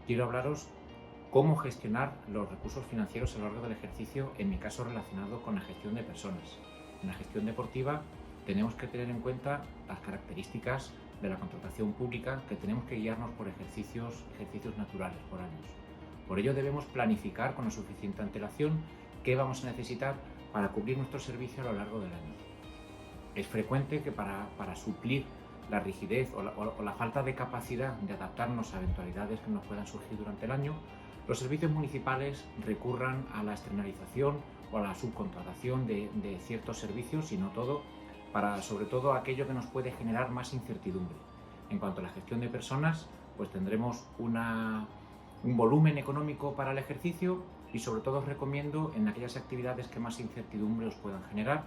quiero hablaros cómo gestionar los recursos financieros a lo largo del ejercicio, en mi caso relacionado con la gestión de personas. En la gestión deportiva tenemos que tener en cuenta las características de la contratación pública, que tenemos que guiarnos por ejercicios naturales, por años. Por ello debemos planificar con la suficiente antelación qué vamos a necesitar para cubrir nuestro servicio a lo largo del año. Es frecuente que para suplir la rigidez o la falta de capacidad de adaptarnos a eventualidades que nos puedan surgir durante el año, los servicios municipales recurran a la externalización o a la subcontratación de ciertos servicios, y no todo, para sobre todo aquello que nos puede generar más incertidumbre. En cuanto a la gestión de personas, pues tendremos un volumen económico para el ejercicio, y sobre todo os recomiendo, en aquellas actividades que más incertidumbre os puedan generar,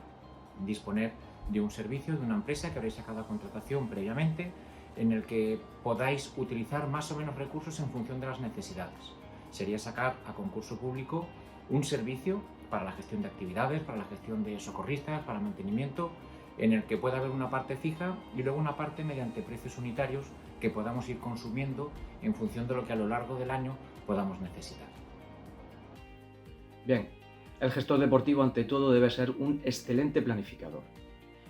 disponer de un servicio, de una empresa que habréis sacado a contratación previamente, en el que podáis utilizar más o menos recursos en función de las necesidades. Sería sacar a concurso público un servicio para la gestión de actividades, para la gestión de socorristas, para el mantenimiento, en el que pueda haber una parte fija y luego una parte mediante precios unitarios que podamos ir consumiendo en función de lo que a lo largo del año podamos necesitar. Bien, el gestor deportivo ante todo debe ser un excelente planificador.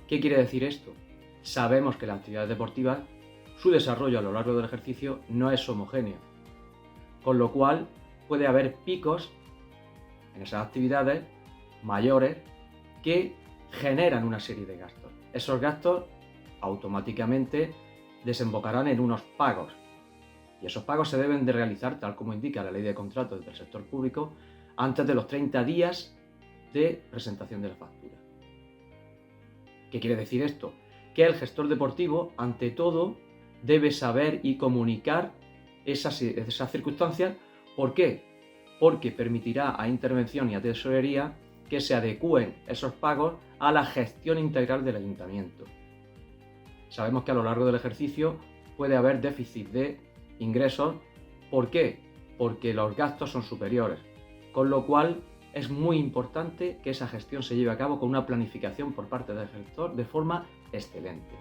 ¿Qué quiere decir esto? Sabemos que las actividades deportivas, su desarrollo a lo largo del ejercicio no es homogéneo, con lo cual puede haber picos en esas actividades mayores que generan una serie de gastos. Esos gastos automáticamente desembocarán en unos pagos, y esos pagos se deben de realizar, tal como indica la ley de contratos del sector público, antes de los 30 días de presentación de la factura. ¿Qué quiere decir esto? Que el gestor deportivo, ante todo, debe saber y comunicar esas circunstancias. ¿Por qué? Porque permitirá a intervención y a tesorería que se adecúen esos pagos a la gestión integral del ayuntamiento. Sabemos que a lo largo del ejercicio puede haber déficit de ingresos. ¿Por qué? Porque los gastos son superiores, con lo cual es muy importante que esa gestión se lleve a cabo con una planificación por parte del gestor de forma excelente.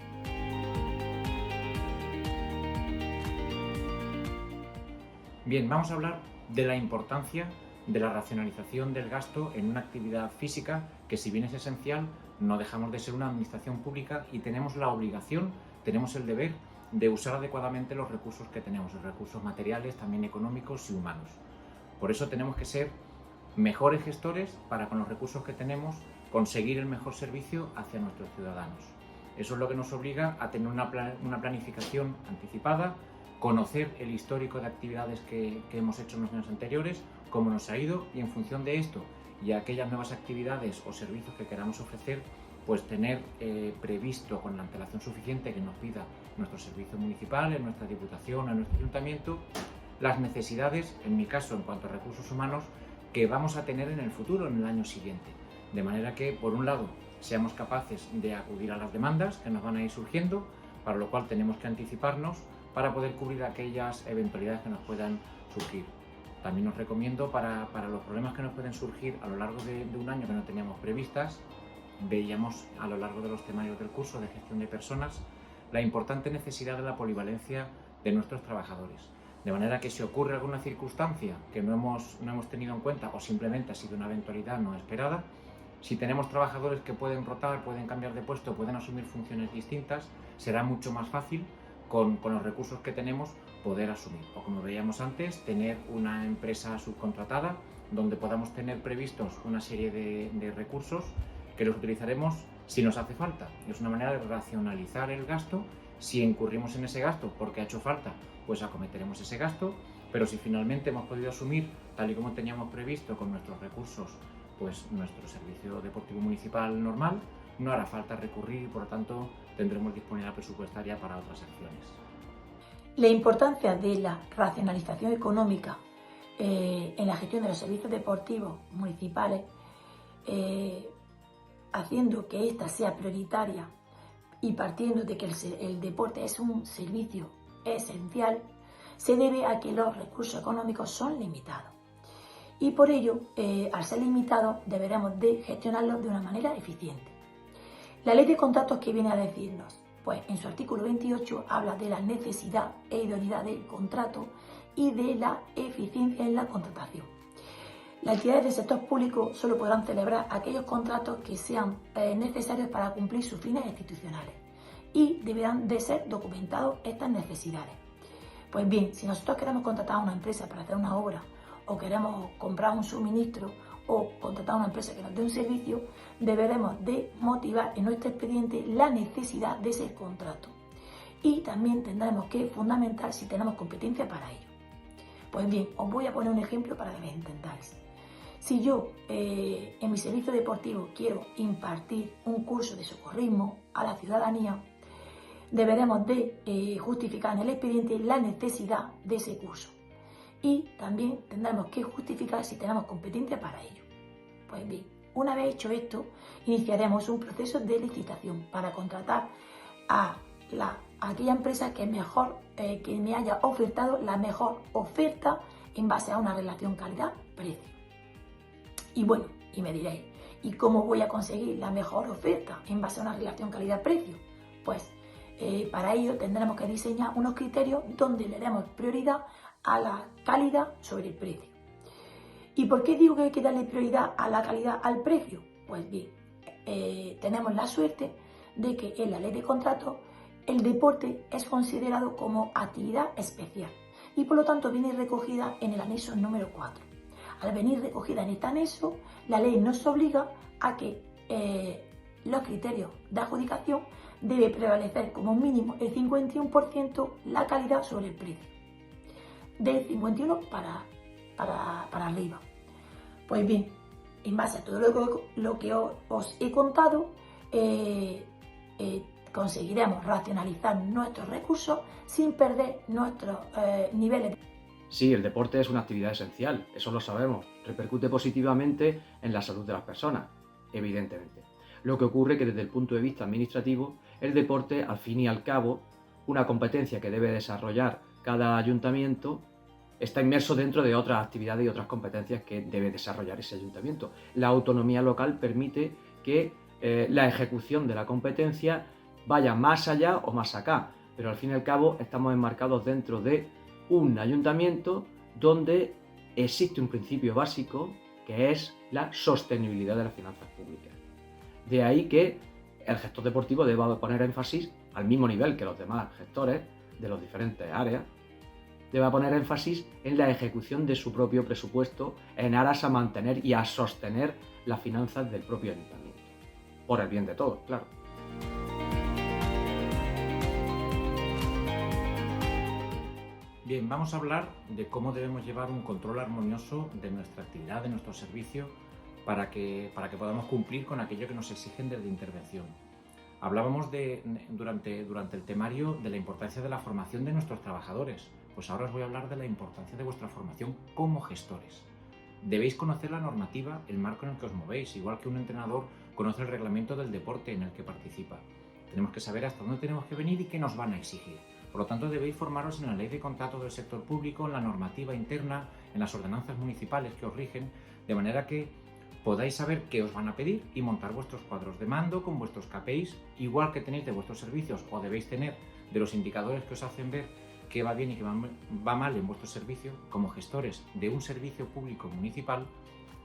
Bien, vamos a hablar de la importancia de la racionalización del gasto en una actividad física que, si bien es esencial, no dejamos de ser una administración pública y tenemos la obligación, tenemos el deber de usar adecuadamente los recursos que tenemos, los recursos materiales, también económicos y humanos. Por eso tenemos que ser mejores gestores para, con los recursos que tenemos, conseguir el mejor servicio hacia nuestros ciudadanos. Eso es lo que nos obliga a tener una planificación anticipada, conocer el histórico de actividades que hemos hecho en los años anteriores, cómo nos ha ido, y en función de esto y aquellas nuevas actividades o servicios que queramos ofrecer, pues tener previsto con la antelación suficiente que nos pida nuestro servicio municipal, en nuestra diputación, en nuestro ayuntamiento, las necesidades, en mi caso en cuanto a recursos humanos, que vamos a tener en el futuro, en el año siguiente. De manera que, por un lado, seamos capaces de acudir a las demandas que nos van a ir surgiendo, para lo cual tenemos que anticiparnos para poder cubrir aquellas eventualidades que nos puedan surgir. También os recomiendo, para los problemas que nos pueden surgir a lo largo de un año que no teníamos previstas, veíamos a lo largo de los temarios del curso de gestión de personas la importante necesidad de la polivalencia de nuestros trabajadores. De manera que, si ocurre alguna circunstancia que no hemos tenido en cuenta, o simplemente ha sido una eventualidad no esperada, si tenemos trabajadores que pueden rotar, pueden cambiar de puesto, pueden asumir funciones distintas, será mucho más fácil con los recursos que tenemos poder asumir. O, como veíamos antes, tener una empresa subcontratada donde podamos tener previstos una serie de recursos que los utilizaremos si nos hace falta. Es una manera de racionalizar el gasto. Si incurrimos en ese gasto porque ha hecho falta, pues acometeremos ese gasto, pero si finalmente hemos podido asumir, tal y como teníamos previsto con nuestros recursos, pues nuestro servicio deportivo municipal normal, no hará falta recurrir y, por lo tanto, tendremos disponibilidad presupuestaria para otras acciones. La importancia de la racionalización económica en la gestión de los servicios deportivos municipales, haciendo que ésta sea prioritaria y partiendo de que el deporte es un servicio esencial, se debe a que los recursos económicos son limitados. Y por ello, al ser limitados, deberemos de gestionarlos de una manera eficiente. La ley de contratos, ¿qué viene a decirnos? Pues en su artículo 28 habla de la necesidad e idoneidad del contrato y de la eficiencia en la contratación. Las entidades del sector público solo podrán celebrar aquellos contratos que sean necesarios para cumplir sus fines institucionales y deberán de ser documentados estas necesidades. Pues bien, si nosotros queremos contratar a una empresa para hacer una obra o queremos comprar un suministro o contratar a una empresa que nos dé un servicio, deberemos de motivar en nuestro expediente la necesidad de ese contrato y también tendremos que fundamentar si tenemos competencia para ello. Pues bien, os voy a poner un ejemplo para que me entendáis. Si yo en mi servicio deportivo quiero impartir un curso de socorrismo a la ciudadanía, deberemos de justificar en el expediente la necesidad de ese curso y también tendremos que justificar si tenemos competencia para ello. Pues bien, una vez hecho esto, iniciaremos un proceso de licitación para contratar a aquella empresa que mejor, que me haya ofertado la mejor oferta en base a una relación calidad-precio. Y bueno, y me diréis, ¿y cómo voy a conseguir la mejor oferta en base a una relación calidad-precio? Pues para ello tendremos que diseñar unos criterios donde le demos prioridad a la calidad sobre el precio. ¿Y por qué digo que hay que darle prioridad a la calidad al precio? Pues bien, tenemos la suerte de que en la ley de contrato el deporte es considerado como actividad especial y por lo tanto viene recogida en el anexo número 4. Al venir recogida en este anexo, la ley nos obliga a que los criterios de adjudicación debe prevalecer como mínimo el 51% la calidad sobre el precio. Del 51 para arriba. Pues bien, en base a todo lo que os he contado, conseguiremos racionalizar nuestros recursos sin perder nuestros niveles. Sí, el deporte es una actividad esencial, eso lo sabemos. Repercute positivamente en la salud de las personas, evidentemente. Lo que ocurre es que desde el punto de vista administrativo, el deporte, al fin y al cabo, una competencia que debe desarrollar cada ayuntamiento, está inmerso dentro de otras actividades y otras competencias que debe desarrollar ese ayuntamiento. La autonomía local permite que la ejecución de la competencia vaya más allá o más acá, pero al fin y al cabo estamos enmarcados dentro de un ayuntamiento donde existe un principio básico que es la sostenibilidad de las finanzas públicas. De ahí que el gestor deportivo deba poner énfasis al mismo nivel que los demás gestores de las diferentes áreas, deba poner énfasis en la ejecución de su propio presupuesto en aras a mantener y a sostener las finanzas del propio ayuntamiento. Por el bien de todos, claro. Bien, vamos a hablar de cómo debemos llevar un control armonioso de nuestra actividad, de nuestro servicio, para que podamos cumplir con aquello que nos exigen desde intervención. Hablábamos durante el temario de la importancia de la formación de nuestros trabajadores. Pues ahora os voy a hablar de la importancia de vuestra formación como gestores. Debéis conocer la normativa, el marco en el que os movéis, igual que un entrenador conoce el reglamento del deporte en el que participa. Tenemos que saber hasta dónde tenemos que venir y qué nos van a exigir. Por lo tanto, debéis formaros en la ley de contratos del sector público, en la normativa interna, en las ordenanzas municipales que os rigen, de manera que podáis saber qué os van a pedir y montar vuestros cuadros de mando con vuestros KPIs, igual que tenéis de vuestros servicios o debéis tener de los indicadores que os hacen ver qué va bien y qué va mal en vuestro servicio. Como gestores de un servicio público municipal,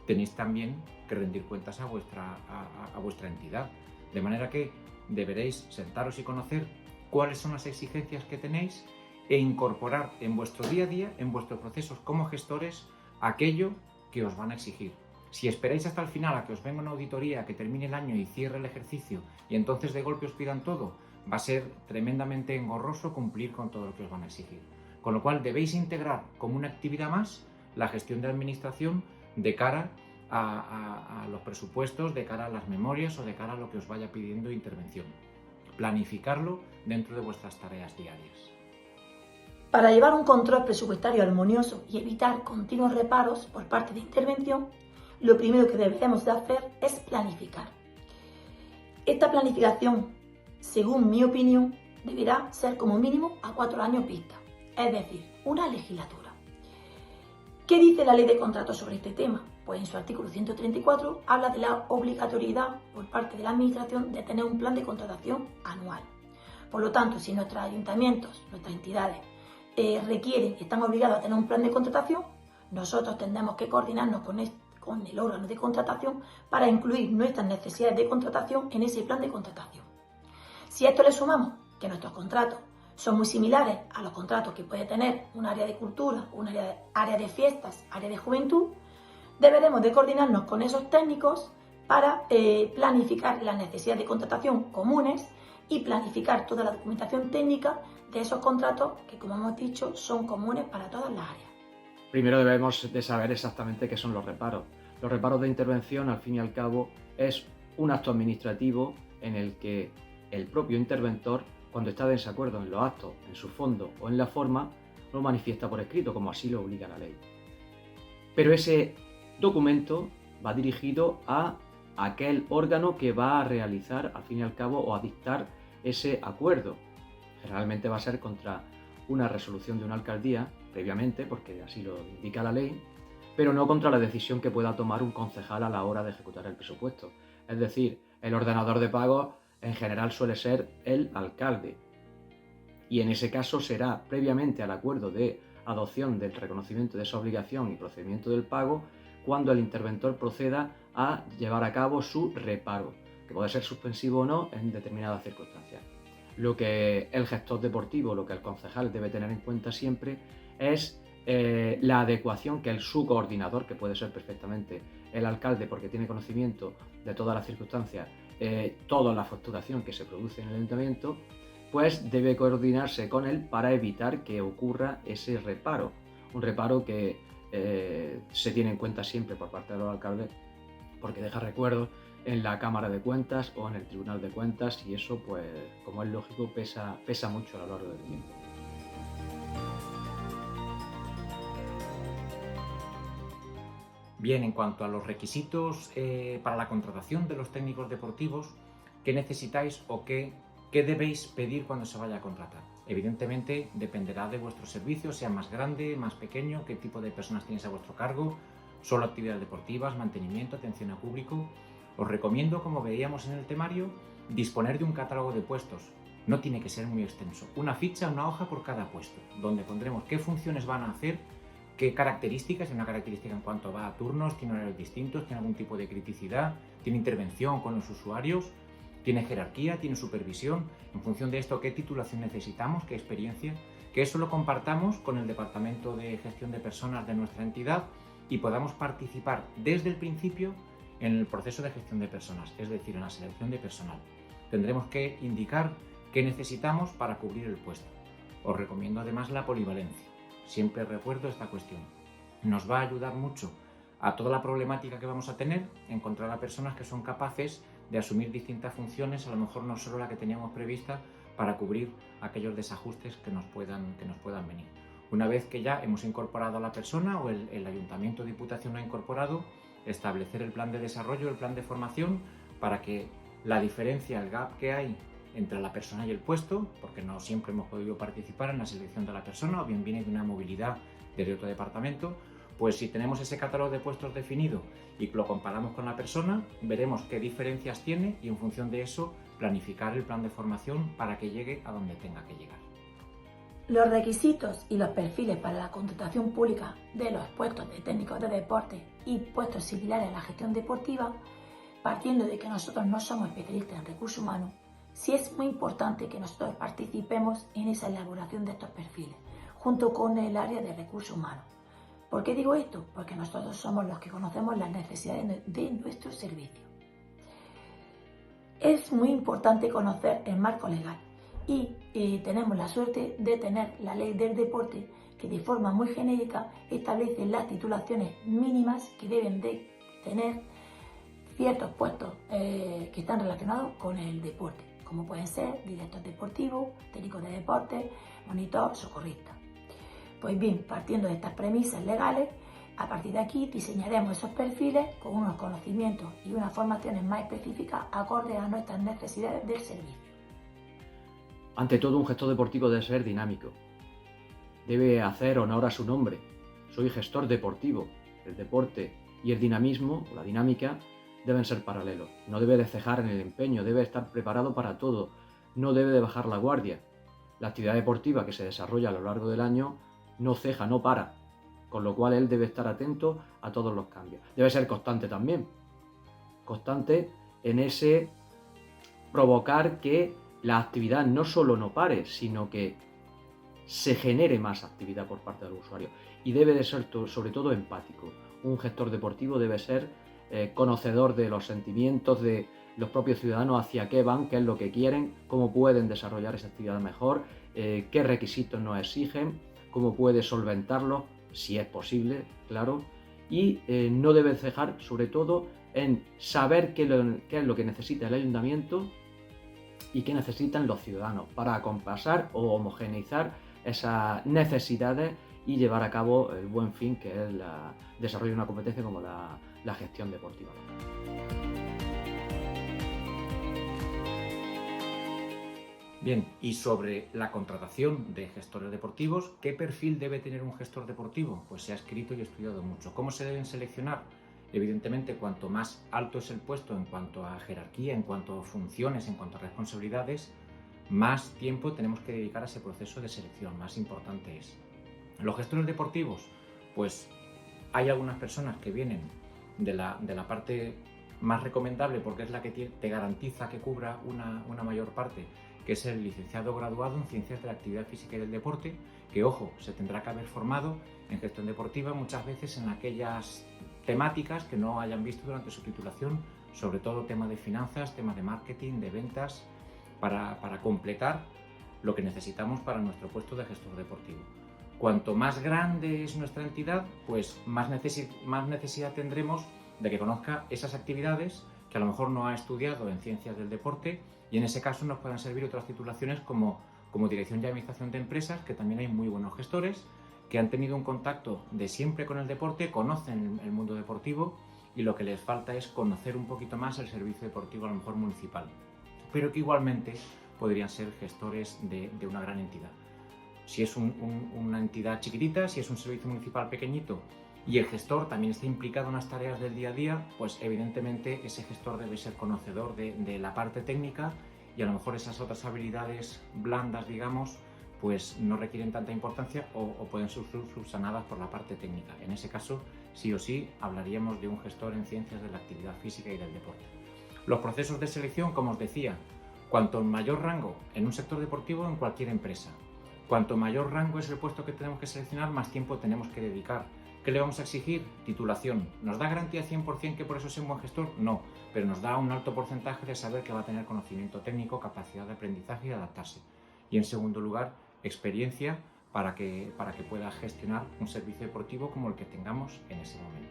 tenéis también que rendir cuentas a vuestra entidad, de manera que deberéis sentaros y conocer cuáles son las exigencias que tenéis e incorporar en vuestro día a día, en vuestros procesos como gestores, aquello que os van a exigir. Si esperáis hasta el final a que os venga una auditoría, que termine el año y cierre el ejercicio y entonces de golpe os pidan todo, va a ser tremendamente engorroso cumplir con todo lo que os van a exigir. Con lo cual debéis integrar como una actividad más la gestión de administración de cara a los presupuestos, de cara a las memorias o de cara a lo que os vaya pidiendo intervención. Planificarlo dentro de vuestras tareas diarias. Para llevar un control presupuestario armonioso y evitar continuos reparos por parte de intervención, lo primero que debemos de hacer es planificar. Esta planificación, según mi opinión, deberá ser como mínimo a 4 años vista, es decir, una legislatura. ¿Qué dice la ley de contratos sobre este tema? Pues en su artículo 134 habla de la obligatoriedad por parte de la administración de tener un plan de contratación anual. Por lo tanto, si nuestros ayuntamientos, nuestras entidades, requieren, están obligados a tener un plan de contratación, nosotros tendremos que coordinarnos con el órgano de contratación para incluir nuestras necesidades de contratación en ese plan de contratación. Si a esto le sumamos que nuestros contratos son muy similares a los contratos que puede tener un área de cultura, un área de fiestas, área de juventud, deberemos de coordinarnos con esos técnicos para planificar las necesidades de contratación comunes y planificar toda la documentación técnica de esos contratos que, como hemos dicho, son comunes para todas las áreas. Primero debemos de saber exactamente qué son los reparos. Los reparos de intervención, al fin y al cabo, es un acto administrativo en el que el propio interventor, cuando está de desacuerdo en los actos, en su fondo o en la forma, lo manifiesta por escrito, como así lo obliga la ley. Pero ese documento va dirigido a aquel órgano que va a realizar, al fin y al cabo, o a dictar ese acuerdo. Generalmente va a ser contra una resolución de una alcaldía, previamente, porque así lo indica la ley, pero no contra la decisión que pueda tomar un concejal a la hora de ejecutar el presupuesto. Es decir, el ordenador de pagos en general suele ser el alcalde, y en ese caso será previamente al acuerdo de adopción del reconocimiento de esa obligación y procedimiento del pago cuando el interventor proceda a llevar a cabo su reparo, que puede ser suspensivo o no en determinadas circunstancias. Lo que el gestor deportivo, lo que el concejal debe tener en cuenta siempre es la adecuación que el subcoordinador, que puede ser perfectamente el alcalde porque tiene conocimiento de todas las circunstancias, toda la facturación que se produce en el ayuntamiento, pues debe coordinarse con él para evitar que ocurra ese reparo. Un reparo que se tiene en cuenta siempre por parte de los alcaldes porque deja recuerdos en la Cámara de Cuentas o en el Tribunal de Cuentas, y eso, pues, como es lógico, pesa mucho a lo largo del tiempo. Bien, en cuanto a los requisitos para la contratación de los técnicos deportivos, ¿qué necesitáis o qué debéis pedir cuando se vaya a contratar? Evidentemente dependerá de vuestro servicio, sea más grande, más pequeño, qué tipo de personas tenéis a vuestro cargo, solo actividades deportivas, mantenimiento, atención al público. Os recomiendo, como veíamos en el temario, disponer de un catálogo de puestos. No tiene que ser muy extenso. Una ficha, una hoja por cada puesto, donde pondremos qué funciones van a hacer, qué características, una característica en cuanto va a turnos, tiene horarios distintos, tiene algún tipo de criticidad, tiene intervención con los usuarios, tiene jerarquía, tiene supervisión. En función de esto, qué titulación necesitamos, qué experiencia, que eso lo compartamos con el Departamento de Gestión de Personas de nuestra entidad y podamos participar desde el principio en el proceso de gestión de personas, es decir, en la selección de personal. Tendremos que indicar qué necesitamos para cubrir el puesto. Os recomiendo además la polivalencia. Siempre recuerdo esta cuestión. Nos va a ayudar mucho a toda la problemática que vamos a tener, encontrar a personas que son capaces de asumir distintas funciones, a lo mejor no solo la que teníamos prevista, para cubrir aquellos desajustes que nos puedan venir. Una vez que ya hemos incorporado a la persona o el Ayuntamiento o Diputación lo ha incorporado, establecer el plan de desarrollo, el plan de formación, para que la diferencia, el gap que hay entre la persona y el puesto, porque no siempre hemos podido participar en la selección de la persona o bien viene de una movilidad desde otro departamento, pues si tenemos ese catálogo de puestos definido y lo comparamos con la persona, veremos qué diferencias tiene y en función de eso planificar el plan de formación para que llegue a donde tenga que llegar. Los requisitos y los perfiles para la contratación pública de los puestos de técnicos de deporte y puestos similares a la gestión deportiva, partiendo de que nosotros no somos especialistas en recursos humanos, sí es muy importante que nosotros participemos en esa elaboración de estos perfiles, junto con el área de recursos humanos. ¿Por qué digo esto? Porque nosotros somos los que conocemos las necesidades de nuestro servicio. Es muy importante conocer el marco legal y tenemos la suerte de tener la ley del deporte que de forma muy genérica establece las titulaciones mínimas que deben de tener ciertos puestos que están relacionados con el deporte, como pueden ser director deportivo, técnico de deporte, monitor, socorrista. Pues bien, partiendo de estas premisas legales, a partir de aquí diseñaremos esos perfiles con unos conocimientos y unas formaciones más específicas acordes a nuestras necesidades del servicio. Ante todo, un gestor deportivo debe ser dinámico. Debe hacer honor a su nombre. Soy gestor deportivo. El deporte y el dinamismo, o la dinámica, deben ser paralelos. No debe de cejar en el empeño, debe estar preparado para todo. No debe de bajar la guardia. La actividad deportiva que se desarrolla a lo largo del año no ceja, no para, con lo cual él debe estar atento a todos los cambios. Debe ser constante también, constante en ese provocar que la actividad no solo no pare, sino que se genere más actividad por parte del usuario. Y debe de ser sobre todo empático. Un gestor deportivo debe ser conocedor de los sentimientos de los propios ciudadanos, hacia qué van, qué es lo que quieren, cómo pueden desarrollar esa actividad mejor, qué requisitos nos exigen, cómo puede solventarlos, si es posible, claro. Y no debe cejar sobre todo en saber qué es lo que necesita el ayuntamiento y qué necesitan los ciudadanos para acompasar o homogeneizar esas necesidades y llevar a cabo el buen fin, que es el desarrollo de una competencia como la gestión deportiva. Bien, y sobre la contratación de gestores deportivos, ¿qué perfil debe tener un gestor deportivo? Pues se ha escrito y estudiado mucho. ¿Cómo se deben seleccionar? Evidentemente, cuanto más alto es el puesto en cuanto a jerarquía, en cuanto a funciones, en cuanto a responsabilidades, más tiempo tenemos que dedicar a ese proceso de selección, más importante es. Los gestores deportivos, pues hay algunas personas que vienen de la parte más recomendable, porque es la que te garantiza que cubra una mayor parte, que es el licenciado graduado en Ciencias de la Actividad Física y del Deporte, que, ojo, se tendrá que haber formado en gestión deportiva muchas veces en aquellas temáticas que no hayan visto durante su titulación, sobre todo tema de finanzas, tema de marketing, de ventas, para completar lo que necesitamos para nuestro puesto de gestor deportivo. Cuanto más grande es nuestra entidad, pues más necesidad tendremos de que conozca esas actividades que a lo mejor no ha estudiado en Ciencias del Deporte, y en ese caso nos puedan servir otras titulaciones como Dirección y Administración de Empresas, que también hay muy buenos gestores que han tenido un contacto de siempre con el deporte, conocen el mundo deportivo, y lo que les falta es conocer un poquito más el servicio deportivo, a lo mejor municipal, pero que igualmente podrían ser gestores de una gran entidad. Si es una entidad chiquitita, si es un servicio municipal pequeñito y el gestor también está implicado en las tareas del día a día, pues evidentemente ese gestor debe ser conocedor de la parte técnica, y a lo mejor esas otras habilidades blandas, digamos, pues no requieren tanta importancia o pueden ser subsanadas por la parte técnica. En ese caso, sí o sí, hablaríamos de un gestor en Ciencias de la Actividad Física y del Deporte. Los procesos de selección, como os decía, cuanto mayor rango en un sector deportivo, en cualquier empresa, cuanto mayor rango es el puesto que tenemos que seleccionar, más tiempo tenemos que dedicar. ¿Qué le vamos a exigir? Titulación. ¿Nos da garantía 100% que por eso sea un buen gestor? No, pero nos da un alto porcentaje de saber que va a tener conocimiento técnico, capacidad de aprendizaje y adaptarse. Y en segundo lugar, experiencia para que pueda gestionar un servicio deportivo como el que tengamos en ese momento.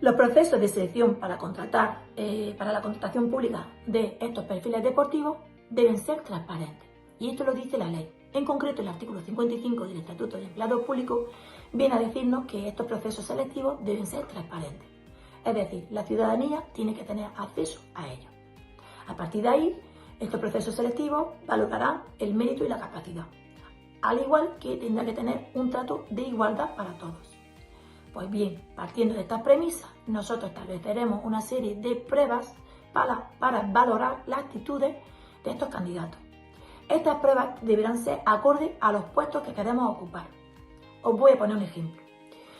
Los procesos de selección para la contratación pública de estos perfiles deportivos deben ser transparentes. Y esto lo dice la ley. En concreto, el artículo 55 del Estatuto de Empleados Públicos viene a decirnos que estos procesos selectivos deben ser transparentes. Es decir, la ciudadanía tiene que tener acceso a ellos. A partir de ahí, estos procesos selectivos valorarán el mérito y la capacidad, al igual que tendrá que tener un trato de igualdad para todos. Pues bien, partiendo de estas premisas, nosotros estableceremos una serie de pruebas para valorar las actitudes de estos candidatos. Estas pruebas deberán ser acordes a los puestos que queremos ocupar. Os voy a poner un ejemplo.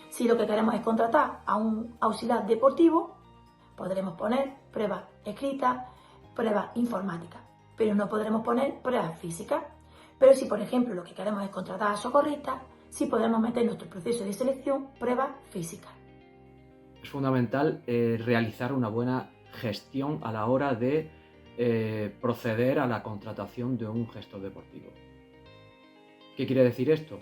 Si lo que queremos es contratar a un auxiliar deportivo, podremos poner pruebas escritas, pruebas informáticas, pero no podremos poner pruebas físicas. Pero si, por ejemplo, lo que queremos es contratar a socorristas, sí podemos meter en nuestro proceso de selección pruebas físicas. Es fundamental realizar una buena gestión a la hora de proceder a la contratación de un gestor deportivo. ¿Qué quiere decir esto?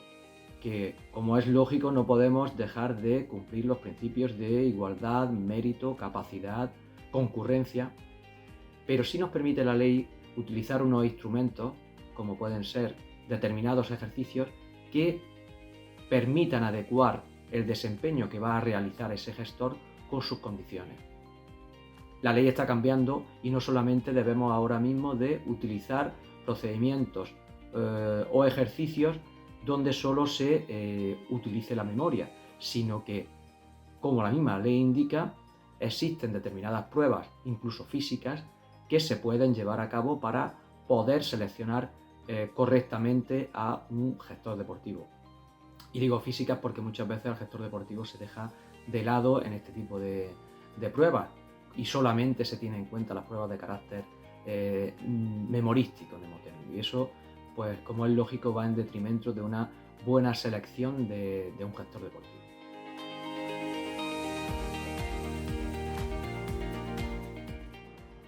Que, como es lógico, no podemos dejar de cumplir los principios de igualdad, mérito, capacidad, concurrencia, pero sí nos permite la ley utilizar unos instrumentos, como pueden ser determinados ejercicios, que permitan adecuar el desempeño que va a realizar ese gestor con sus condiciones. La ley está cambiando y no solamente debemos ahora mismo de utilizar procedimientos o ejercicios donde solo se utilice la memoria, sino que, como la misma ley indica, existen determinadas pruebas, incluso físicas, que se pueden llevar a cabo para poder seleccionar correctamente a un gestor deportivo. Y digo físicas porque muchas veces al gestor deportivo se deja de lado en este tipo de pruebas y solamente se tienen en cuenta las pruebas de carácter memorístico, mnemotecnia. Y eso, pues como es lógico, va en detrimento de una buena selección de un gestor deportivo.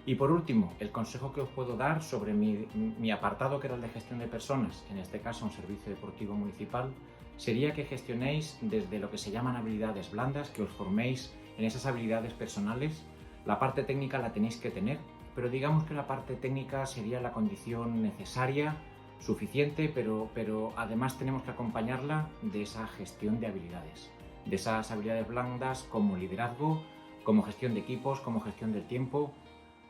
Y por último, el consejo que os puedo dar sobre mi apartado, que era el de gestión de personas, en este caso un servicio deportivo municipal, sería que gestionéis desde lo que se llaman habilidades blandas, que os forméis en esas habilidades personales. La parte técnica la tenéis que tener, pero digamos que la parte técnica sería la condición necesaria, suficiente, pero además tenemos que acompañarla de esa gestión de habilidades, de esas habilidades blandas como liderazgo, como gestión de equipos, como gestión del tiempo,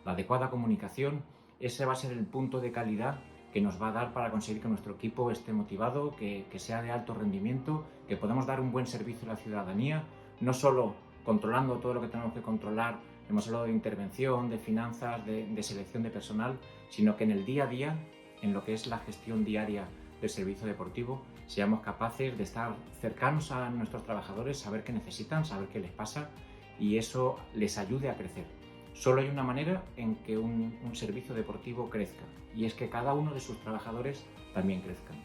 la adecuada comunicación. Ese va a ser el punto de calidad que nos va a dar para conseguir que nuestro equipo esté motivado, que sea de alto rendimiento, que podamos dar un buen servicio a la ciudadanía, no solo controlando todo lo que tenemos que controlar, hemos hablado de intervención, de finanzas, de selección de personal, sino que en el día a día, en lo que es la gestión diaria del servicio deportivo, seamos capaces de estar cercanos a nuestros trabajadores, saber qué necesitan, saber qué les pasa y eso les ayude a crecer. Solo hay una manera en que un servicio deportivo crezca y es que cada uno de sus trabajadores también crezcan.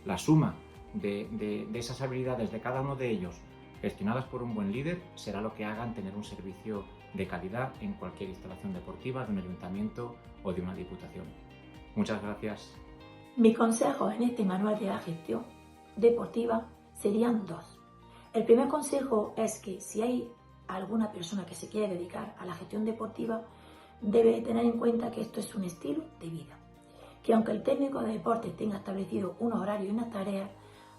La suma de esas habilidades de cada uno de ellos gestionadas por un buen líder será lo que hagan tener un servicio de calidad en cualquier instalación deportiva de un ayuntamiento o de una diputación. Muchas gracias. Mis consejos en este manual de la gestión deportiva serían dos. El primer consejo es que si hay alguna persona que se quiere dedicar a la gestión deportiva, debe tener en cuenta que esto es un estilo de vida. Que aunque el técnico de deportes tenga establecido unos horarios y unas tareas,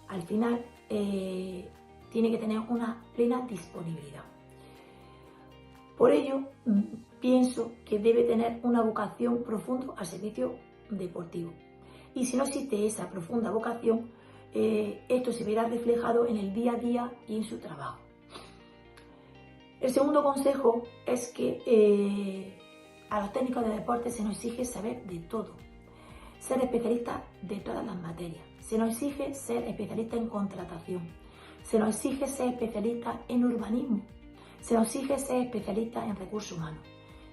al final tiene que tener una plena disponibilidad. Por ello, pienso que debe tener una vocación profunda al servicio deportivo. Y si no existe esa profunda vocación, esto se verá reflejado en el día a día y en su trabajo. El segundo consejo es que a los técnicos de deportes se nos exige saber de todo, ser especialistas de todas las materias, se nos exige ser especialistas en contratación, se nos exige ser especialistas en urbanismo, se nos exige ser especialistas en recursos humanos.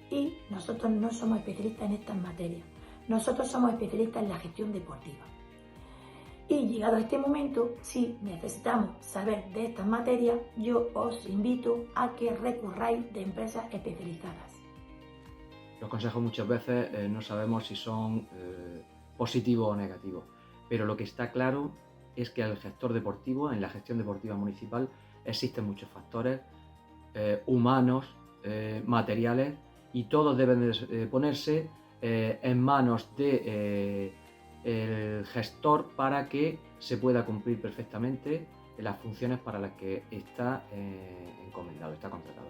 Y nosotros no somos especialistas en estas materias, nosotros somos especialistas en la gestión deportiva. Y llegado a este momento, si necesitamos saber de estas materias, yo os invito a que recurráis de empresas especializadas. Los consejos muchas veces no sabemos si son positivos o negativos, pero lo que está claro es que el gestor deportivo, en la gestión deportiva municipal, existen muchos factores humanos, materiales, y todos deben de ponerse en manos de el gestor para que se pueda cumplir perfectamente las funciones para las que está encomendado, está contratado.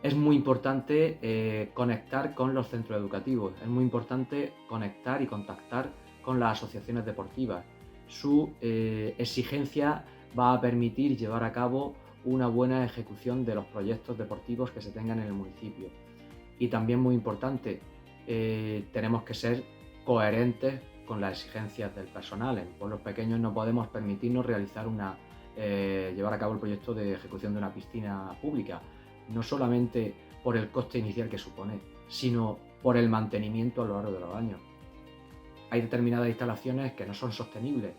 Es muy importante conectar con los centros educativos, es muy importante conectar y contactar con las asociaciones deportivas. Su exigencia va a permitir llevar a cabo una buena ejecución de los proyectos deportivos que se tengan en el municipio. Y también muy importante, tenemos que ser coherentes con las exigencias del personal. En pueblos pequeños no podemos permitirnos realizar llevar a cabo el proyecto de ejecución de una piscina pública, no solamente por el coste inicial que supone, sino por el mantenimiento a lo largo de los años. Hay determinadas instalaciones que no son sostenibles,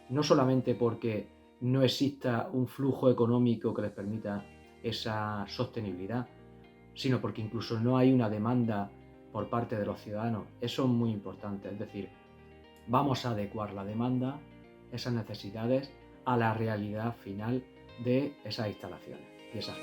no solamente porque no exista un flujo económico que les permita esa sostenibilidad, sino porque incluso no hay una demanda por parte de los ciudadanos. Eso es muy importante, es decir, vamos a adecuar la demanda, esas necesidades, a la realidad final de esas instalaciones y esas